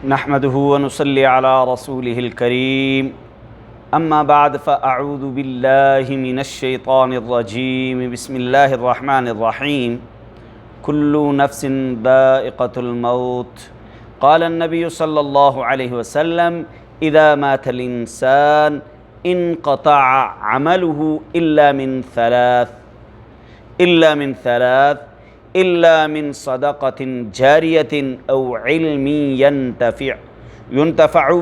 نحمده ونصلي على رسوله الكريم اما بعد فاعوذ بالله من الشيطان الرجيم بسم الله الرحمن الرحيم كل نفس ذائقة الموت قال النبي صلى الله عليه وسلم اذا مات الانسان انقطع عمله الا من ثلاث إلا من صدقة جارية أو علم ينتفع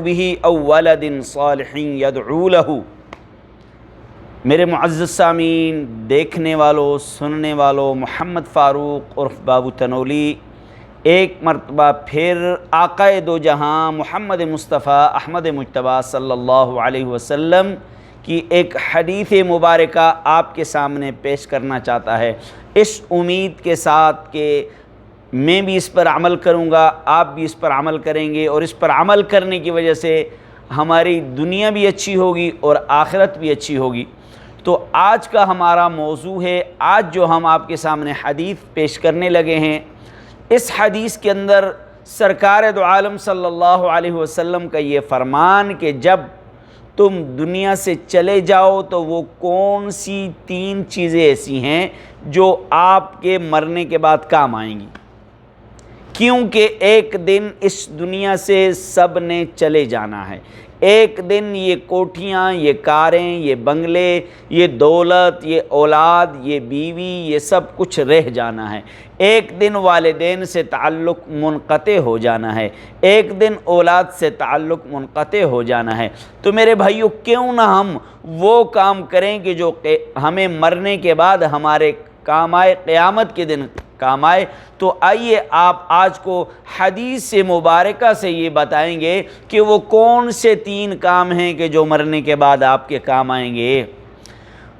به أو ولد صالح يدعو له۔ میرے معزز سامعین، دیکھنے والوں، سننے والوں، محمد فاروق عرف بابو تنولی ایک مرتبہ پھر آقا دو جہاں محمد مصطفیٰ احمد مجتبیٰ صلی اللہ علیہ وسلم کی ایک حدیث مبارکہ آپ کے سامنے پیش کرنا چاہتا ہے، اس امید کے ساتھ کہ میں بھی اس پر عمل کروں گا، آپ بھی اس پر عمل کریں گے، اور اس پر عمل کرنے کی وجہ سے ہماری دنیا بھی اچھی ہوگی اور آخرت بھی اچھی ہوگی۔ تو آج کا ہمارا موضوع ہے، آج جو ہم آپ کے سامنے حدیث پیش کرنے لگے ہیں، اس حدیث کے اندر سرکار دو عالم صلی اللہ علیہ وسلم کا یہ فرمان کہ جب تم دنیا سے چلے جاؤ تو وہ کون سی تین چیزیں ایسی ہیں جو آپ کے مرنے کے بعد کام آئیں گی، کیونکہ ایک دن اس دنیا سے سب نے چلے جانا ہے۔ ایک دن یہ کوٹھیاں، یہ کاریں، یہ بنگلے، یہ دولت، یہ اولاد، یہ بیوی، یہ سب کچھ رہ جانا ہے۔ ایک دن والدین سے تعلق منقطع ہو جانا ہے، ایک دن اولاد سے تعلق منقطع ہو جانا ہے۔ تو میرے بھائیو، کیوں نہ ہم وہ کام کریں کہ جو ہمیں مرنے کے بعد ہمارے کام آئے، قیامت کے دن کام آئے۔ تو آئیے آپ آج کو حدیث مبارکہ سے یہ بتائیں گے کہ وہ کون سے تین کام ہیں کہ جو مرنے کے بعد آپ کے کام آئیں گے۔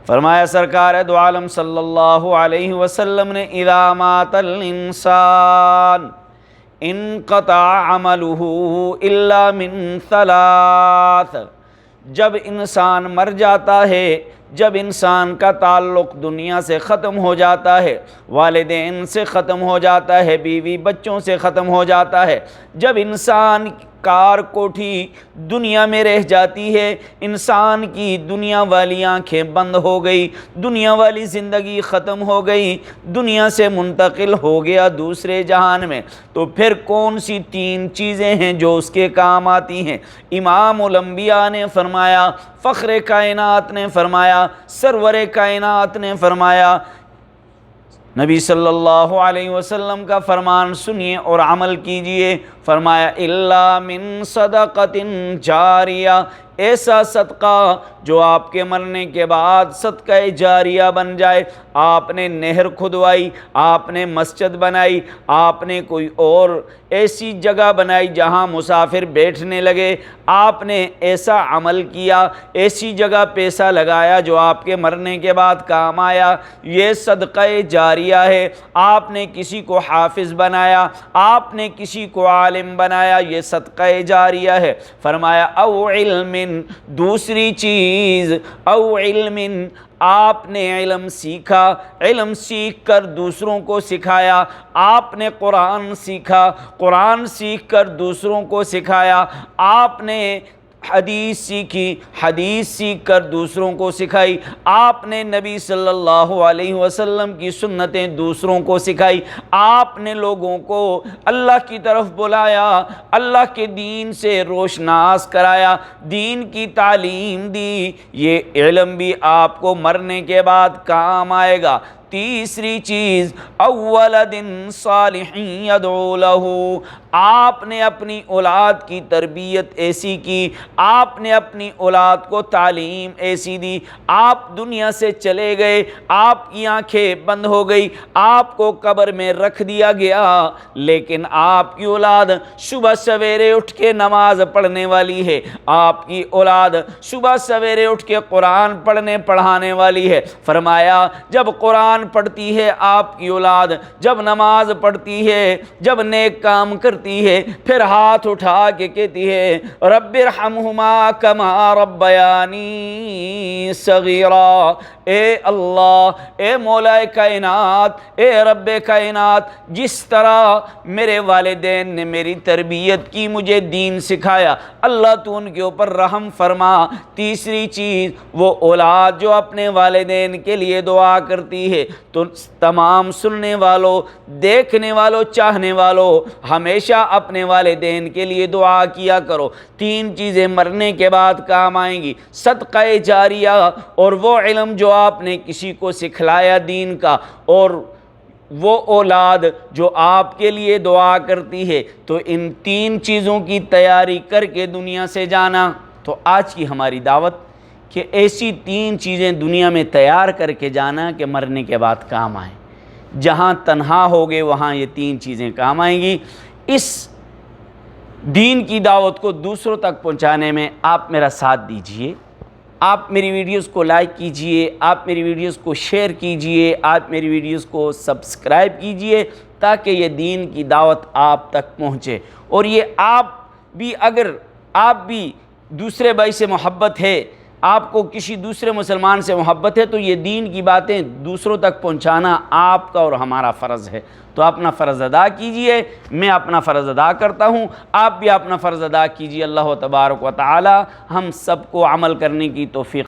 فرمایا سرکار دو عالم صلی اللہ علیہ وسلم نے اذا مات الانسان انقطع عمله الا من ثلاث، جب انسان مر جاتا ہے، جب انسان کا تعلق دنیا سے ختم ہو جاتا ہے، والدین سے ختم ہو جاتا ہے، بیوی بچوں سے ختم ہو جاتا ہے، جب انسان کار کوٹھی دنیا میں رہ جاتی ہے، انسان کی دنیا والی آنکھیں بند ہو گئی، دنیا والی زندگی ختم ہو گئی، دنیا سے منتقل ہو گیا دوسرے جہان میں، تو پھر کون سی تین چیزیں ہیں جو اس کے کام آتی ہیں؟ امام الانبیاء نے فرمایا، فخر کائنات نے فرمایا، سرور کائنات نے فرمایا، نبی صلی اللہ علیہ وسلم کا فرمان سنیے اور عمل کیجئے۔ فرمایا الا من صدقۃ جاریہ، ایسا صدقہ جو آپ کے مرنے کے بعد صدقہ جاریہ بن جائے۔ آپ نے نہر کھدوائی، آپ نے مسجد بنائی، آپ نے کوئی اور ایسی جگہ بنائی جہاں مسافر بیٹھنے لگے، آپ نے ایسا عمل کیا، ایسی جگہ پیسہ لگایا جو آپ کے مرنے کے بعد کام آیا، یہ صدقہ جاریہ ہے۔ آپ نے کسی کو حافظ بنایا، آپ نے کسی کو عالم بنایا، یہ صدقہ جاریہ ہے۔ فرمایا او علم، دوسری چیز او علم، آپ نے علم سیکھا، علم سیکھ کر دوسروں کو سکھایا، آپ نے قرآن سیکھا، قرآن سیکھ کر دوسروں کو سکھایا، آپ نے حدیث سیکھی، حدیث سیکھ کر دوسروں کو سکھائی، آپ نے نبی صلی اللہ علیہ وسلم کی سنتیں دوسروں کو سکھائی، آپ نے لوگوں کو اللہ کی طرف بلایا، اللہ کے دین سے روشناس کرایا، دین کی تعلیم دی، یہ علم بھی آپ کو مرنے کے بعد کام آئے گا۔ تیسری چیز اولد صالح یدعو لہ، آپ نے اپنی اولاد کی تربیت ایسی کی، آپ نے اپنی اولاد کو تعلیم ایسی دی، آپ دنیا سے چلے گئے، آپ کی آنکھیں بند ہو گئی، آپ کو قبر میں رکھ دیا گیا، لیکن آپ کی اولاد صبح سویرے اٹھ کے نماز پڑھنے والی ہے، آپ کی اولاد صبح سویرے اٹھ کے قرآن پڑھانے والی ہے۔ فرمایا جب قرآن قرآن پڑھتی ہے آپ کی اولاد، جب نماز پڑھتی ہے، جب نیک کام کرتی ہے، پھر ہاتھ اٹھا کے کہتی ہے رب ارحمہما کما ربیانی صغیرا، اے اللہ، اے مولا کائنات، اے رب کائنات، جس طرح میرے والدین نے میری تربیت کی، مجھے دین سکھایا، اللہ تو ان کے اوپر رحم فرما۔ تیسری چیز، وہ اولاد جو اپنے والدین کے لیے دعا کرتی ہے، تو تمام سننے والوں، دیکھنے والوں، چاہنے والوں، ہمیشہ اپنے والدین کے لیے دعا کیا کرو۔ تین چیزیں مرنے کے بعد کام آئیں گی، صدقہ جاریہ، اور وہ علم جو آپ نے کسی کو سکھلایا دین کا، اور وہ اولاد جو آپ کے لیے دعا کرتی ہے۔ تو ان تین چیزوں کی تیاری کر کے دنیا سے جانا۔ تو آج کی ہماری دعوت کہ ایسی تین چیزیں دنیا میں تیار کر کے جانا کہ مرنے کے بعد کام آئیں۔ جہاں تنہا ہوگے وہاں یہ تین چیزیں کام آئیں گی۔ اس دین کی دعوت کو دوسروں تک پہنچانے میں آپ میرا ساتھ دیجئے، آپ میری ویڈیوز کو لائک کیجئے، آپ میری ویڈیوز کو شیئر کیجئے، آپ میری ویڈیوز کو سبسکرائب کیجئے، تاکہ یہ دین کی دعوت آپ تک پہنچے۔ اور یہ آپ بھی، اگر آپ بھی دوسرے بھائی سے محبت ہے، آپ کو کسی دوسرے مسلمان سے محبت ہے، تو یہ دین کی باتیں دوسروں تک پہنچانا آپ کا اور ہمارا فرض ہے۔ تو اپنا فرض ادا کیجئے، میں اپنا فرض ادا کرتا ہوں، آپ بھی اپنا فرض ادا کیجئے۔ اللہ تبارک و تعالی ہم سب کو عمل کرنے کی توفیق